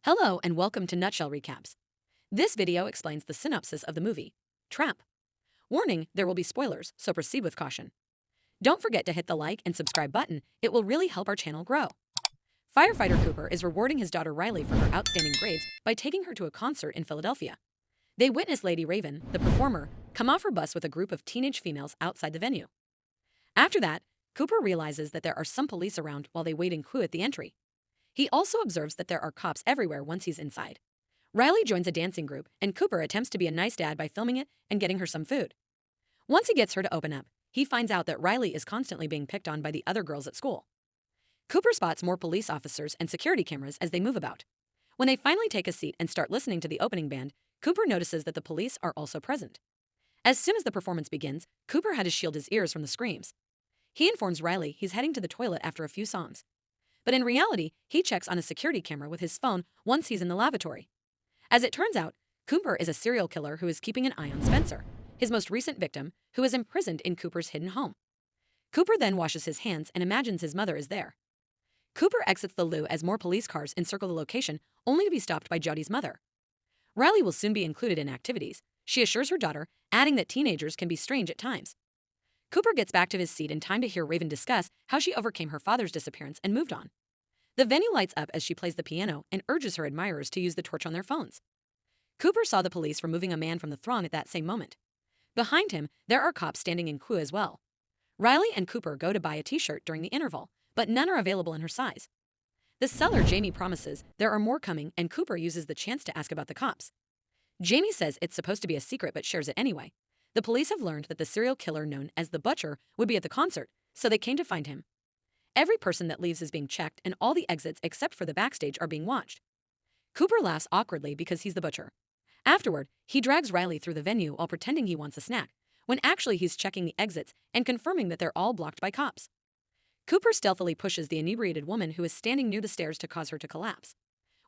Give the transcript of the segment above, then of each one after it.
Hello and welcome to Nutshell Recaps. This video explains the synopsis of the movie, Trap. Warning, there will be spoilers, so proceed with caution. Don't forget to hit the like and subscribe button, it will really help our channel grow. Firefighter Cooper is rewarding his daughter Riley for her outstanding grades by taking her to a concert in Philadelphia. They witness Lady Raven, the performer, come off her bus with a group of teenage females outside the venue. After that, Cooper realizes that there are some police around while they wait in queue at the entry. He also observes that there are cops everywhere once he's inside. Riley joins a dancing group, and Cooper attempts to be a nice dad by filming it and getting her some food. Once he gets her to open up, he finds out that Riley is constantly being picked on by the other girls at school. Cooper spots more police officers and security cameras as they move about. When they finally take a seat and start listening to the opening band, Cooper notices that the police are also present. As soon as the performance begins, Cooper had to shield his ears from the screams. He informs Riley he's heading to the toilet after a few songs. But in reality, he checks on a security camera with his phone once he's in the lavatory. As it turns out, Cooper is a serial killer who is keeping an eye on Spencer, his most recent victim, who is imprisoned in Cooper's hidden home. Cooper then washes his hands and imagines his mother is there. Cooper exits the loo as more police cars encircle the location, only to be stopped by Jody's mother. Riley will soon be included in activities, she assures her daughter, adding that teenagers can be strange at times. Cooper gets back to his seat in time to hear Raven discuss how she overcame her father's disappearance and moved on. The venue lights up as she plays the piano and urges her admirers to use the torch on their phones. Cooper saw the police removing a man from the throng at that same moment. Behind him, there are cops standing in queue as well. Riley and Cooper go to buy a t-shirt during the interval, but none are available in her size. The seller, Jamie, promises there are more coming, and Cooper uses the chance to ask about the cops. Jamie says it's supposed to be a secret but shares it anyway. The police have learned that the serial killer known as the Butcher would be at the concert, so they came to find him. Every person that leaves is being checked, and all the exits except for the backstage are being watched. Cooper laughs awkwardly because he's the Butcher. Afterward, he drags Riley through the venue while pretending he wants a snack, when actually he's checking the exits and confirming that they're all blocked by cops. Cooper stealthily pushes the inebriated woman who is standing near the stairs to cause her to collapse.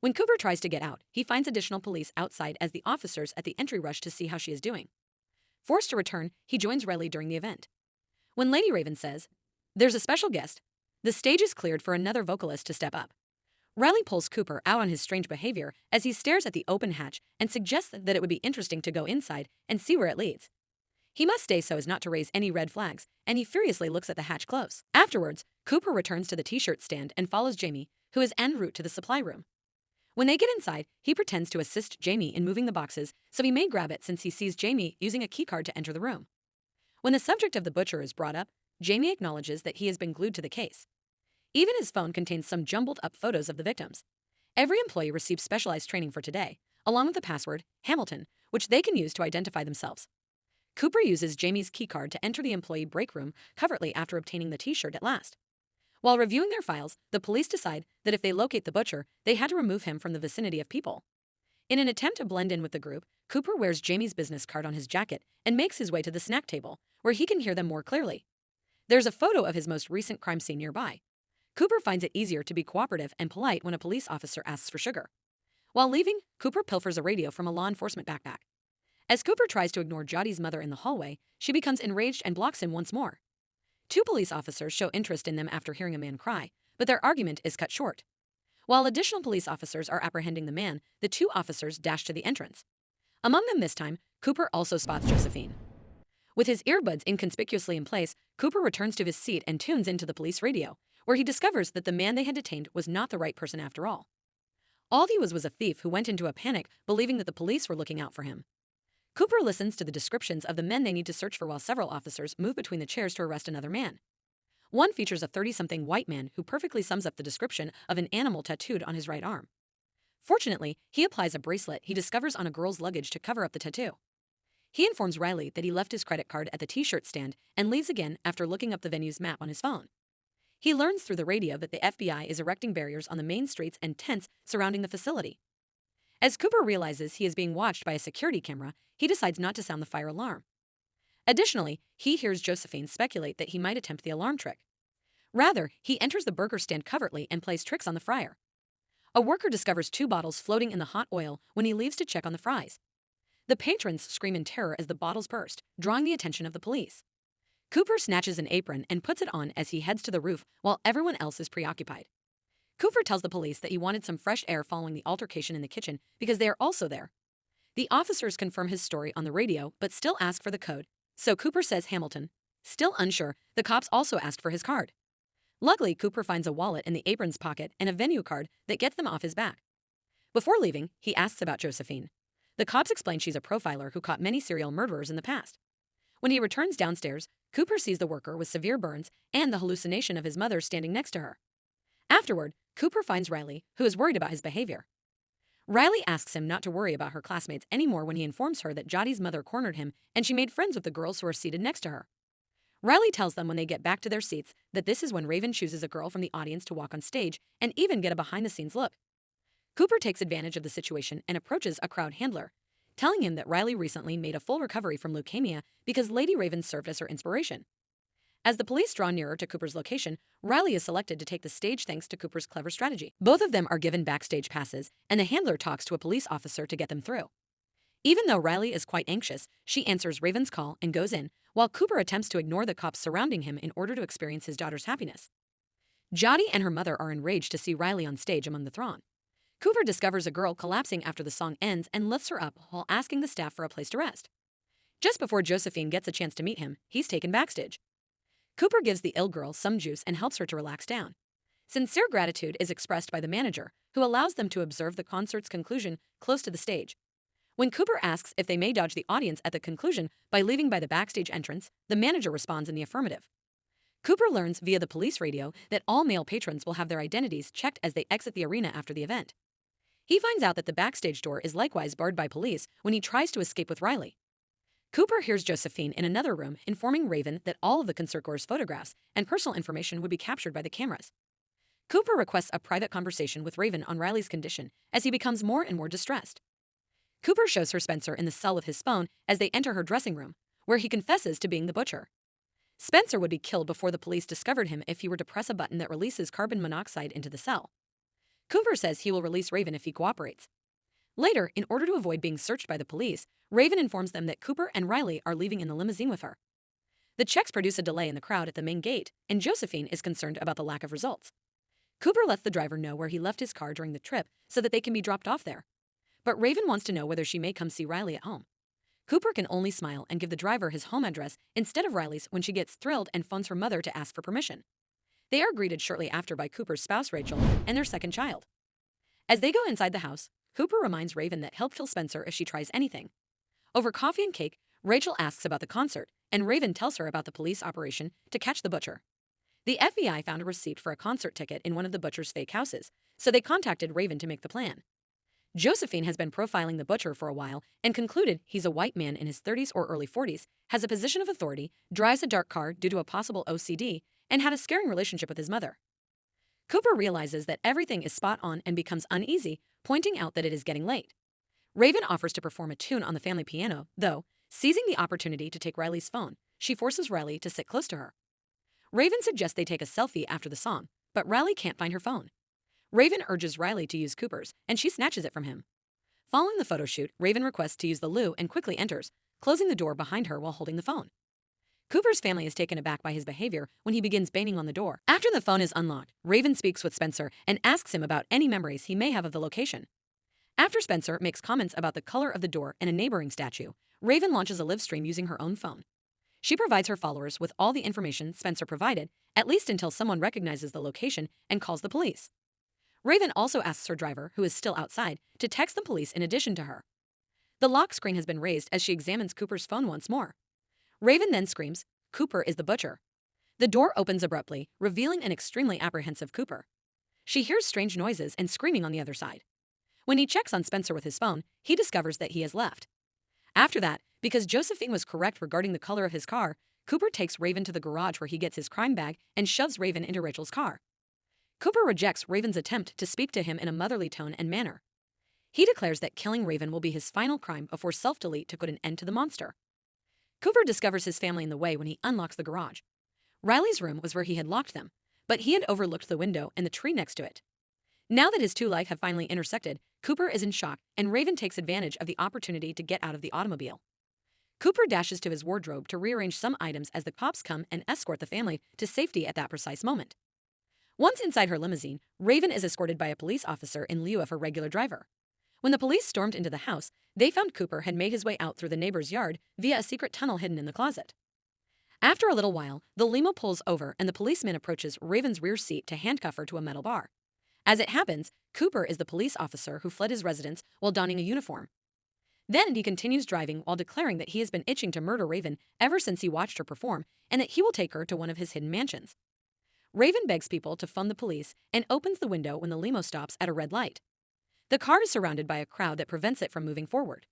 When Cooper tries to get out, he finds additional police outside as the officers at the entry rush to see how she is doing. Forced to return, he joins Riley during the event. When Lady Raven says, "There's a special guest," the stage is cleared for another vocalist to step up. Riley pulls Cooper out on his strange behavior as he stares at the open hatch and suggests that it would be interesting to go inside and see where it leads. He must stay so as not to raise any red flags, and he furiously looks at the hatch close. Afterwards, Cooper returns to the t-shirt stand and follows Jamie, who is en route to the supply room. When they get inside, he pretends to assist Jamie in moving the boxes, so he may grab it since he sees Jamie using a keycard to enter the room. When the subject of the Butcher is brought up, Jamie acknowledges that he has been glued to the case. Even his phone contains some jumbled-up photos of the victims. Every employee receives specialized training for today, along with the password, Hamilton, which they can use to identify themselves. Cooper uses Jamie's keycard to enter the employee break room covertly after obtaining the t-shirt at last. While reviewing their files, the police decide that if they locate the Butcher, they had to remove him from the vicinity of people. In an attempt to blend in with the group, Cooper wears Jamie's business card on his jacket and makes his way to the snack table, where he can hear them more clearly. There's a photo of his most recent crime scene nearby. Cooper finds it easier to be cooperative and polite when a police officer asks for sugar. While leaving, Cooper pilfers a radio from a law enforcement backpack. As Cooper tries to ignore Jody's mother in the hallway, she becomes enraged and blocks him once more. Two police officers show interest in them after hearing a man cry, but their argument is cut short. While additional police officers are apprehending the man, the two officers dash to the entrance. Among them this time, Cooper also spots Josephine. With his earbuds inconspicuously in place, Cooper returns to his seat and tunes into the police radio, where he discovers that the man they had detained was not the right person after all. All he was a thief who went into a panic, believing that the police were looking out for him. Cooper listens to the descriptions of the men they need to search for while several officers move between the chairs to arrest another man. One features a 30-something white man who perfectly sums up the description of an animal tattooed on his right arm. Fortunately, he applies a bracelet he discovers on a girl's luggage to cover up the tattoo. He informs Riley that he left his credit card at the t-shirt stand and leaves again after looking up the venue's map on his phone. He learns through the radio that the FBI is erecting barriers on the main streets and tents surrounding the facility. As Cooper realizes he is being watched by a security camera, he decides not to sound the fire alarm. Additionally, he hears Josephine speculate that he might attempt the alarm trick. Rather, he enters the burger stand covertly and plays tricks on the fryer. A worker discovers 2 bottles floating in the hot oil when he leaves to check on the fries. The patrons scream in terror as the bottles burst, drawing the attention of the police. Cooper snatches an apron and puts it on as he heads to the roof while everyone else is preoccupied. Cooper tells the police that he wanted some fresh air following the altercation in the kitchen because they are also there. The officers confirm his story on the radio but still ask for the code, so Cooper says Hamilton. Still unsure, the cops also asked for his card. Luckily, Cooper finds a wallet in the apron's pocket and a venue card that gets them off his back. Before leaving, he asks about Josephine. The cops explain she's a profiler who caught many serial murderers in the past. When he returns downstairs, Cooper sees the worker with severe burns and the hallucination of his mother standing next to her. Afterward, Cooper finds Riley, who is worried about his behavior. Riley asks him not to worry about her classmates anymore when he informs her that Jodi's mother cornered him and she made friends with the girls who are seated next to her. Riley tells them when they get back to their seats that this is when Raven chooses a girl from the audience to walk on stage and even get a behind-the-scenes look. Cooper takes advantage of the situation and approaches a crowd handler, telling him that Riley recently made a full recovery from leukemia because Lady Raven served as her inspiration. As the police draw nearer to Cooper's location, Riley is selected to take the stage thanks to Cooper's clever strategy. Both of them are given backstage passes, and the handler talks to a police officer to get them through. Even though Riley is quite anxious, she answers Raven's call and goes in, while Cooper attempts to ignore the cops surrounding him in order to experience his daughter's happiness. Jodi and her mother are enraged to see Riley on stage among the throng. Cooper discovers a girl collapsing after the song ends and lifts her up while asking the staff for a place to rest. Just before Josephine gets a chance to meet him, he's taken backstage. Cooper gives the ill girl some juice and helps her to relax down. Sincere gratitude is expressed by the manager, who allows them to observe the concert's conclusion close to the stage. When Cooper asks if they may dodge the audience at the conclusion by leaving by the backstage entrance, the manager responds in the affirmative. Cooper learns via the police radio that all male patrons will have their identities checked as they exit the arena after the event. He finds out that the backstage door is likewise barred by police when he tries to escape with Riley. Cooper hears Josephine in another room informing Raven that all of the concertgoers' photographs and personal information would be captured by the cameras. Cooper requests a private conversation with Raven on Riley's condition as he becomes more and more distressed. Cooper shows her Spencer in the cell with his phone as they enter her dressing room, where he confesses to being the butcher. Spencer would be killed before the police discovered him if he were to press a button that releases carbon monoxide into the cell. Cooper says he will release Raven if he cooperates. Later, in order to avoid being searched by the police, Raven informs them that Cooper and Riley are leaving in the limousine with her. The checks produce a delay in the crowd at the main gate, and Josephine is concerned about the lack of results. Cooper lets the driver know where he left his car during the trip so that they can be dropped off there. But Raven wants to know whether she may come see Riley at home. Cooper can only smile and give the driver his home address instead of Riley's when she gets thrilled and phones her mother to ask for permission. They are greeted shortly after by Cooper's spouse Rachel and their second child. As they go inside the house, Cooper reminds Raven that he'll kill Spencer if she tries anything. Over coffee and cake, Rachel asks about the concert, and Raven tells her about the police operation to catch the butcher. The FBI found a receipt for a concert ticket in one of the butcher's fake houses, so they contacted Raven to make the plan. Josephine has been profiling the butcher for a while and concluded he's a white man in his 30s or early 40s, has a position of authority, drives a dark car due to a possible OCD, and had a scaring relationship with his mother. Cooper realizes that everything is spot on and becomes uneasy, pointing out that it is getting late. Raven offers to perform a tune on the family piano, though, seizing the opportunity to take Riley's phone, she forces Riley to sit close to her. Raven suggests they take a selfie after the song, but Riley can't find her phone. Raven urges Riley to use Cooper's, and she snatches it from him. Following the photo shoot, Raven requests to use the loo and quickly enters, closing the door behind her while holding the phone. Cooper's family is taken aback by his behavior when he begins banging on the door. After the phone is unlocked, Raven speaks with Spencer and asks him about any memories he may have of the location. After Spencer makes comments about the color of the door and a neighboring statue, Raven launches a live stream using her own phone. She provides her followers with all the information Spencer provided, at least until someone recognizes the location and calls the police. Raven also asks her driver, who is still outside, to text the police in addition to her. The lock screen has been raised as she examines Cooper's phone once more. Raven then screams, "Cooper is the butcher." The door opens abruptly, revealing an extremely apprehensive Cooper. She hears strange noises and screaming on the other side. When he checks on Spencer with his phone, he discovers that he has left. After that, because Josephine was correct regarding the color of his car, Cooper takes Raven to the garage where he gets his crime bag and shoves Raven into Rachel's car. Cooper rejects Raven's attempt to speak to him in a motherly tone and manner. He declares that killing Raven will be his final crime before self-delete to put an end to the monster. Cooper discovers his family in the way when he unlocks the garage. Riley's room was where he had locked them, but he had overlooked the window and the tree next to it. Now that his two lives have finally intersected, Cooper is in shock, and Raven takes advantage of the opportunity to get out of the automobile. Cooper dashes to his wardrobe to rearrange some items as the cops come and escort the family to safety at that precise moment. Once inside her limousine, Raven is escorted by a police officer in lieu of her regular driver. When the police stormed into the house, they found Cooper had made his way out through the neighbor's yard via a secret tunnel hidden in the closet. After a little while, the limo pulls over and the policeman approaches Raven's rear seat to handcuff her to a metal bar. As it happens, Cooper is the police officer who fled his residence while donning a uniform. Then he continues driving while declaring that he has been itching to murder Raven ever since he watched her perform and that he will take her to one of his hidden mansions. Raven begs people to phone the police and opens the window when the limo stops at a red light. The car is surrounded by a crowd that prevents it from moving forward.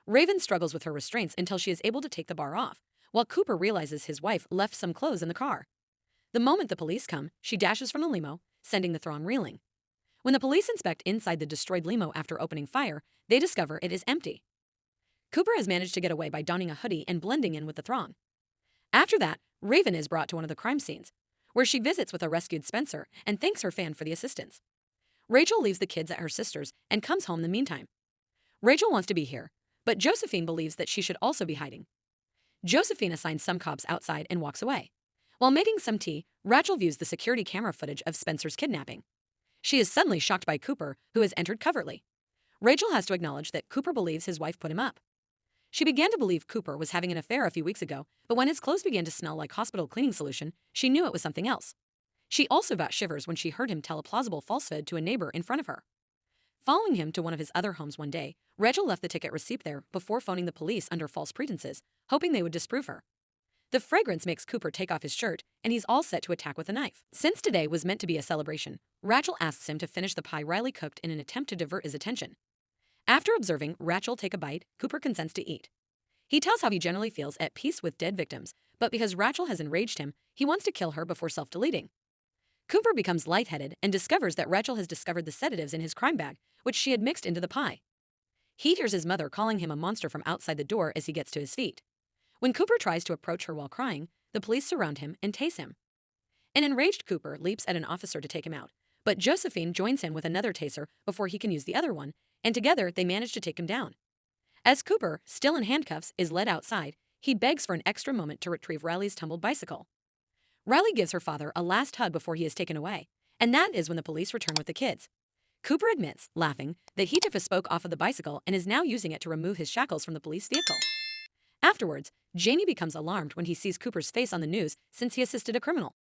Raven struggles with her restraints until she is able to take the bar off, while Cooper realizes his wife left some clothes in the car. The moment the police come, she dashes from the limo, sending the throng reeling. When the police inspect inside the destroyed limo after opening fire, they discover it is empty. Cooper has managed to get away by donning a hoodie and blending in with the throng. After that, Raven is brought to one of the crime scenes, where she visits with a rescued Spencer and thanks her fan for the assistance. Rachel leaves the kids at her sister's and comes home in the meantime. Rachel wants to be here, but Josephine believes that she should also be hiding. Josephine assigns some cops outside and walks away. While making some tea, Rachel views the security camera footage of Spencer's kidnapping. She is suddenly shocked by Cooper, who has entered covertly. Rachel has to acknowledge that Cooper believes his wife put him up. She began to believe Cooper was having an affair a few weeks ago, but when his clothes began to smell like hospital cleaning solution, she knew it was something else. She also got shivers when she heard him tell a plausible falsehood to a neighbor in front of her. Following him to one of his other homes one day, Rachel left the ticket receipt there before phoning the police under false pretenses, hoping they would disprove her. The fragrance makes Cooper take off his shirt, and he's all set to attack with a knife. Since today was meant to be a celebration, Rachel asks him to finish the pie Riley cooked in an attempt to divert his attention. After observing Rachel take a bite, Cooper consents to eat. He tells how he generally feels at peace with dead victims, but because Rachel has enraged him, he wants to kill her before self-deleting. Cooper becomes lightheaded and discovers that Rachel has discovered the sedatives in his crime bag, which she had mixed into the pie. He hears his mother calling him a monster from outside the door as he gets to his feet. When Cooper tries to approach her while crying, the police surround him and tase him. An enraged Cooper leaps at an officer to take him out, but Josephine joins him with another taser before he can use the other one, and together they manage to take him down. As Cooper, still in handcuffs, is led outside, he begs for an extra moment to retrieve Riley's tumbled bicycle. Riley gives her father a last hug before he is taken away, and that is when the police return with the kids. Cooper admits, laughing, that he took a spoke off of the bicycle and is now using it to remove his shackles from the police vehicle. Afterwards, Jamie becomes alarmed when he sees Cooper's face on the news since he assisted a criminal.